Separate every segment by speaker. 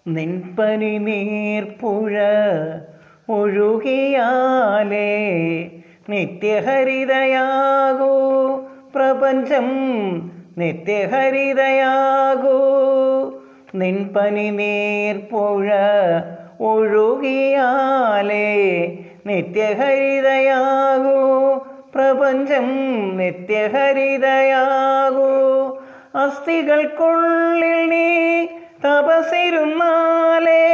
Speaker 1: നിൻപനി നീർപ്പുഴ ഒഴുകിയാലേ നിത്യഹരിതയാകൂ പ്രപഞ്ചം, നിത്യഹരിതയാകൂ. നിൻപനി നീർപ്പുഴ ഒഴുകിയാലേ നിത്യഹരിതയാകൂ പ്രപഞ്ചം, നിത്യഹരിതയാകൂ. അസ്ഥികൾക്കുള്ളിൽ നീ തപസിരുന്നാലേ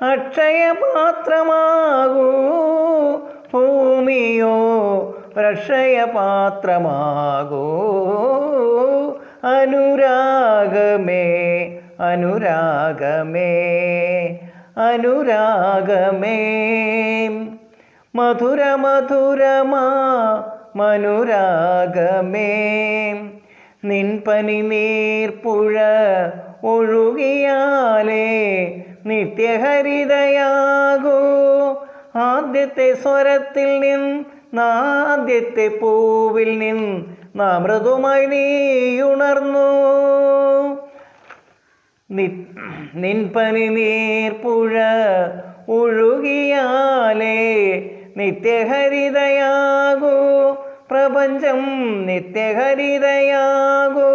Speaker 1: അക്ഷയപാത്രമാകൂ. ഭൂമിയോ രക്ഷയപാത്രമാകൂ. അനുരാഗമേ അനുരാഗമേ അനുരാഗമേ മധുര മധുരമാ മനുരാഗമേ. നിൻപനി നീർപ്പുഴ ഒഴുകിയാലേ നിത്യഹരിതയാകൂ. ആദ്യത്തെ സ്വരത്തിൽ നിന്നാദ്യത്തെ പൂവിൽ നിന്നമൃതുമായി നീയുണർന്നു. നിൻപനി നീർപ്പുഴ ഒഴുകിയാലേ നിത്യഹരിതയാകൂ പ്രപഞ്ചം, നിത്യഹരിതയാകൂ.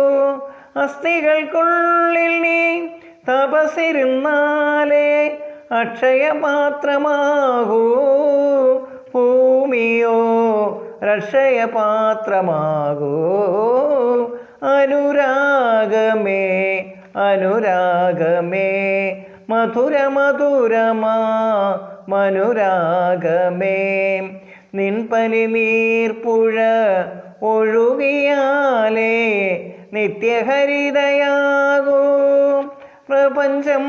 Speaker 1: അസ്ഥികൾക്കുള്ളിൽ നീ തപസിരുന്നാലേ അക്ഷയപാത്രമാകൂ. ഭൂമിയോ രക്ഷയപാത്രമാകൂ. അനുരാഗമേ അനുരാഗമേ മധുര മധുരമാ മനുരാഗമേ. നിൻപനി നീർപ്പുഴ ഒഴുകിയാലേ നിത്യഹരിതയാകൂ പ്രപഞ്ചം,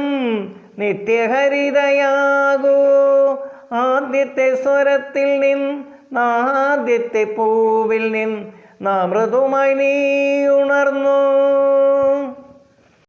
Speaker 1: നിത്യഹരിതയാകൂ. ആദ്യത്തെ സ്വരത്തിൽ നിന്നാദ്യത്തെ പൂവിൽ നിന്നമൃതുമായി നീ ഉണർന്നു.